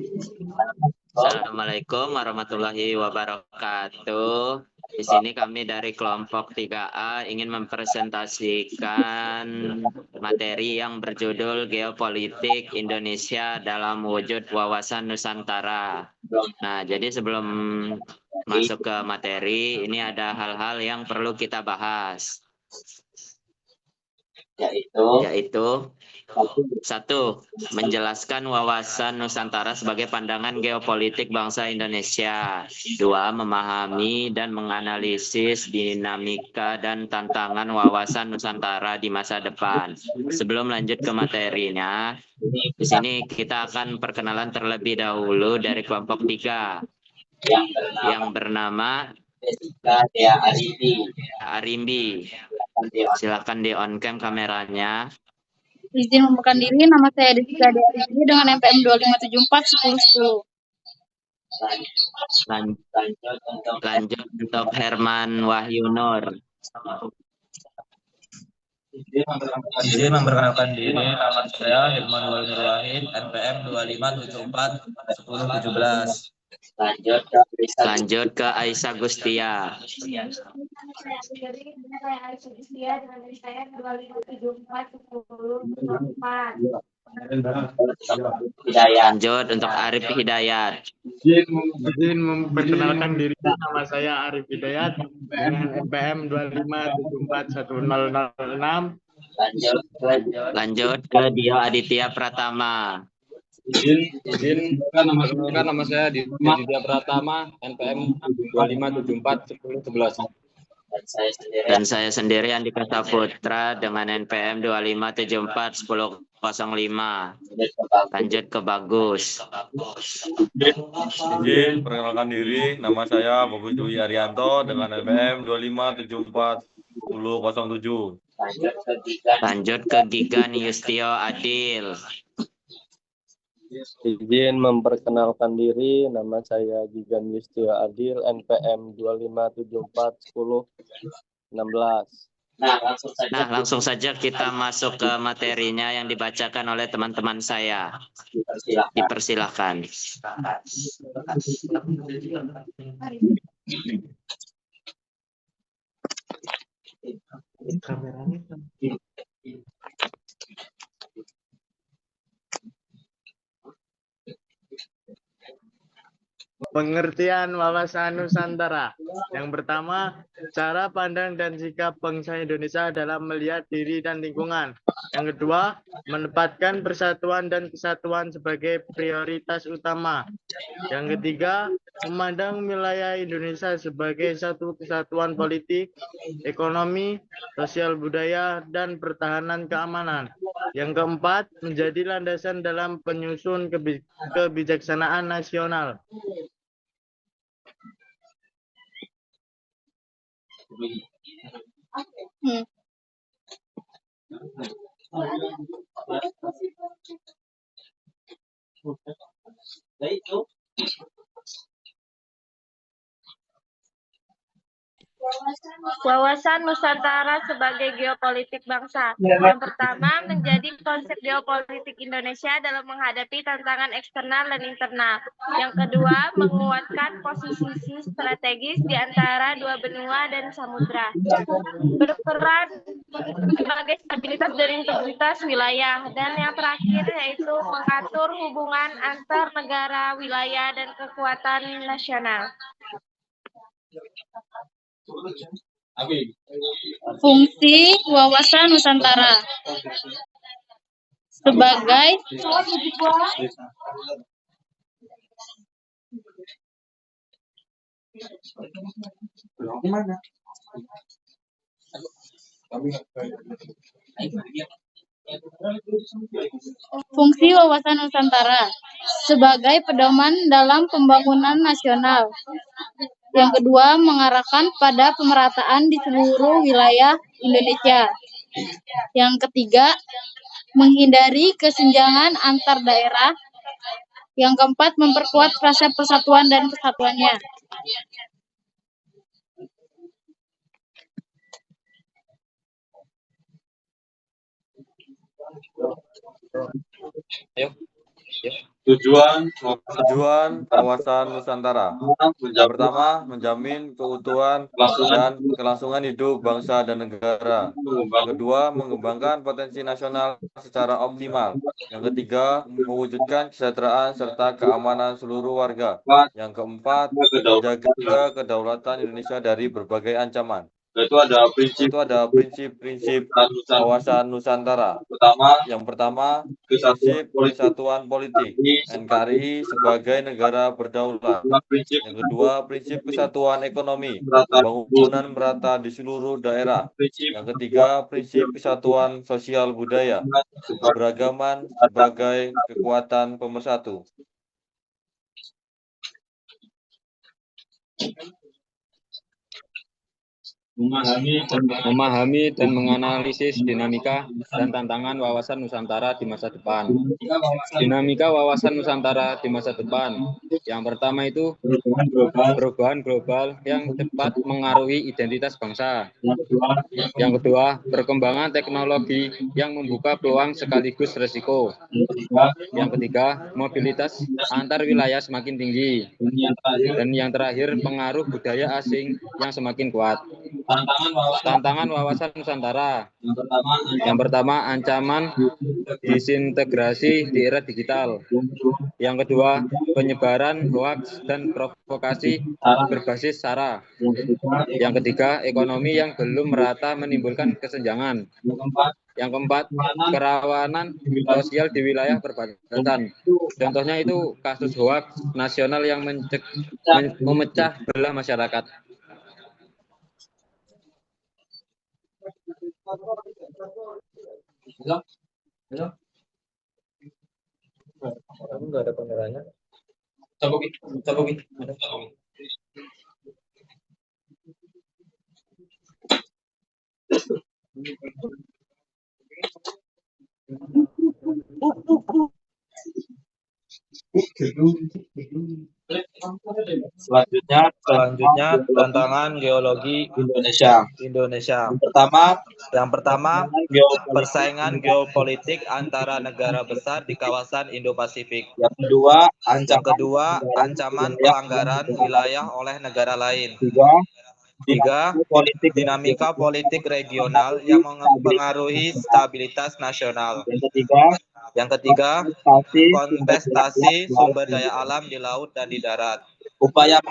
Assalamualaikum warahmatullahi wabarakatuh. Di sini kami dari kelompok 3A ingin mempresentasikan materi yang berjudul Geopolitik Indonesia dalam Wujud Wawasan Nusantara. Nah, jadi sebelum masuk ke materi, ini ada hal-hal yang perlu kita bahas. Yaitu satu, menjelaskan wawasan Nusantara sebagai pandangan geopolitik bangsa Indonesia. Dua, memahami dan menganalisis dinamika dan tantangan wawasan Nusantara di masa depan. Sebelum lanjut ke materinya, di sini kita akan perkenalan terlebih dahulu dari kelompok 3 yang bernama Arimbi. Silakan di on cam kameranya. Izin membuka diri, nama saya Desika Dewi dengan NPM 2574 1010. Lanjut untuk Herman Wahyu Nur. Izin memperkenalkan diri, nama saya Herman Wahyu Nur Wahid, NPM 2574 1017. Lanjut ke Aisyah Gustia. Lanjut untuk Arif Hidayat. Izin memperkenalkan diri, nama saya Arif Hidayat dengan NPM 25741006. Lanjut ke Dio Aditya Pratama. Izin memperkenalkan nama saya Aditya Pratama, NPM 25741011. Dan saya sendiri Andika Saputra dengan NPM 25741005. Lanjut ke Bagus. Izin perkenalkan diri, nama saya Bagus Dwi Arianto dengan NPM 25741007. Lanjut ke Gigan Yustio Adil. Izin memperkenalkan diri, nama saya Gigan Yustio Adil, NPM 25741016. Nah, langsung saja kita masuk ke materinya yang dibacakan oleh teman-teman saya. Dipersilakan. Pengertian wawasan Nusantara. Yang pertama, cara pandang dan sikap bangsa Indonesia dalam melihat diri dan lingkungan. Yang kedua, menempatkan persatuan dan kesatuan sebagai prioritas utama. Yang ketiga, memandang wilayah Indonesia sebagai satu kesatuan politik, ekonomi, sosial budaya, dan pertahanan keamanan. Yang keempat, menjadi landasan dalam penyusun kebijaksanaan nasional. Wawasan Nusantara sebagai geopolitik bangsa. Yang pertama, menjadi konsep geopolitik Indonesia dalam menghadapi tantangan eksternal dan internal. Yang kedua, menguatkan posisi strategis di antara dua benua dan samudra. Berperan sebagai stabilitas dan integritas wilayah. Dan yang terakhir yaitu mengatur hubungan antar negara, wilayah, dan kekuatan nasional. Fungsi wawasan Nusantara sebagai pedoman dalam pembangunan nasional. Yang kedua, mengarahkan pada pemerataan di seluruh wilayah Indonesia. Yang ketiga, menghindari kesenjangan antar daerah. Yang keempat, memperkuat rasa persatuan dan kesatuannya. Ayo. Tujuan wawasan Nusantara. Yang pertama, menjamin keutuhan dan kelangsungan hidup bangsa dan negara. Yang kedua, mengembangkan potensi nasional secara optimal. Yang ketiga, mewujudkan kesejahteraan serta keamanan seluruh warga. Yang keempat, menjaga kedaulatan Indonesia dari berbagai ancaman. Itu ada prinsip-prinsip wawasan Nusantara. Yang pertama, prinsip kesatuan politik, NKRI sebagai negara berdaulat. Yang kedua, prinsip kesatuan ekonomi, pembangunan merata di seluruh daerah. Yang ketiga, prinsip kesatuan sosial budaya, keberagaman sebagai kekuatan pemersatu. memahami dan menganalisis dinamika dan tantangan wawasan Nusantara di masa depan. Dinamika wawasan Nusantara di masa depan. Yang pertama itu perubahan global yang cepat mengaruhi identitas bangsa. Yang kedua, perkembangan teknologi yang membuka peluang sekaligus resiko. Yang ketiga, mobilitas antar wilayah semakin tinggi. Dan yang terakhir, pengaruh budaya asing yang semakin kuat. Tantangan wawasan Nusantara. Yang pertama, ancaman disintegrasi di era digital. Yang kedua, penyebaran hoaks dan provokasi berbasis SARA. Yang ketiga, ekonomi yang belum merata menimbulkan kesenjangan. Yang keempat, kerawanan sosial di wilayah perbatasan. Contohnya itu kasus hoaks nasional yang memecah belah masyarakat. Kamu nggak ada kameranya? Coba. Selanjutnya tantangan geologi Indonesia. Yang pertama, persaingan geopolitik antara negara besar di kawasan Indo-Pasifik. Yang kedua, ancaman pelanggaran wilayah oleh negara lain. Tiga, dinamika politik regional yang mempengaruhi stabilitas nasional. Yang ketiga, kontestasi sumber daya alam di laut dan di darat. Upaya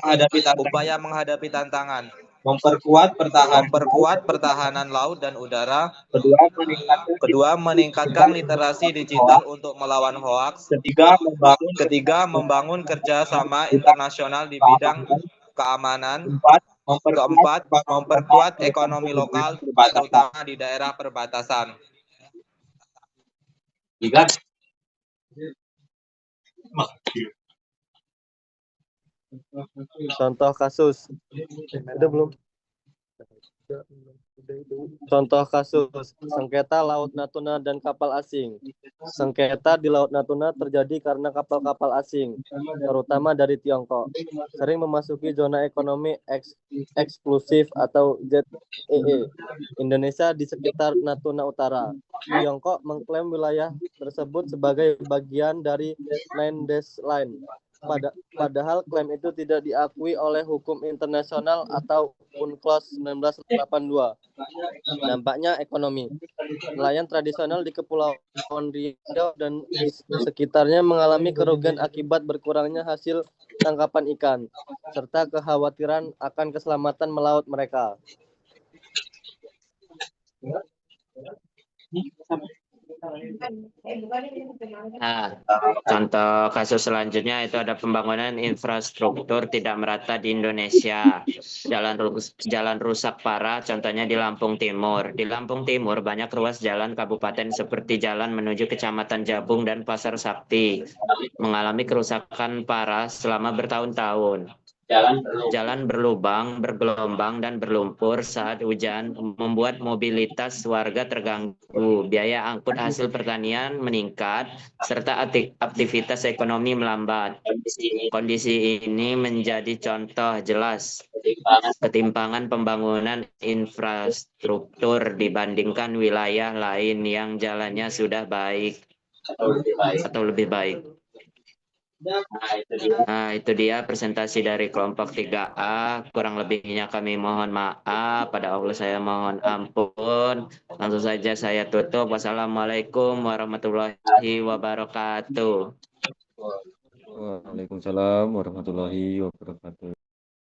menghadapi tantangan. Memperkuat pertahanan laut dan udara. Kedua, meningkatkan literasi digital untuk melawan hoaks. Ketiga, membangun kerjasama internasional di bidang keamanan. Keempat, memperkuat ekonomi lokal, terutama di daerah perbatasan. Contoh kasus. Ada belum? Contoh kasus sengketa Laut Natuna dan kapal asing. Sengketa di Laut Natuna terjadi karena kapal-kapal asing, terutama dari Tiongkok, sering memasuki zona ekonomi eksklusif atau ZEE Indonesia di sekitar Natuna Utara. Tiongkok mengklaim wilayah tersebut sebagai bagian dari Nine Dash Line. Padahal klaim itu tidak diakui oleh hukum internasional atau UNCLOS 1982. Dampaknya ekonomi. Nelayan tradisional di Kepulauan Riau dan sekitarnya mengalami kerugian akibat berkurangnya hasil tangkapan ikan, serta kekhawatiran akan keselamatan melaut mereka. Nah, contoh kasus selanjutnya itu ada pembangunan infrastruktur tidak merata di Indonesia. Jalan rusak parah, contohnya di Lampung Timur. Di Lampung Timur banyak ruas jalan kabupaten seperti jalan menuju Kecamatan Jabung dan Pasar Sakti mengalami kerusakan parah selama bertahun-tahun. Jalan berlubang, bergelombang, dan berlumpur saat hujan membuat mobilitas warga terganggu, biaya angkut hasil pertanian meningkat, serta aktivitas ekonomi melambat. Kondisi ini menjadi contoh jelas ketimpangan pembangunan infrastruktur dibandingkan wilayah lain yang jalannya sudah baik atau lebih baik. Nah, itu dia presentasi dari kelompok 3A. Kurang lebihnya kami mohon maaf. Pada Allah saya mohon ampun. Langsung saja saya tutup. Wassalamualaikum warahmatullahi wabarakatuh. Waalaikumsalam warahmatullahi wabarakatuh.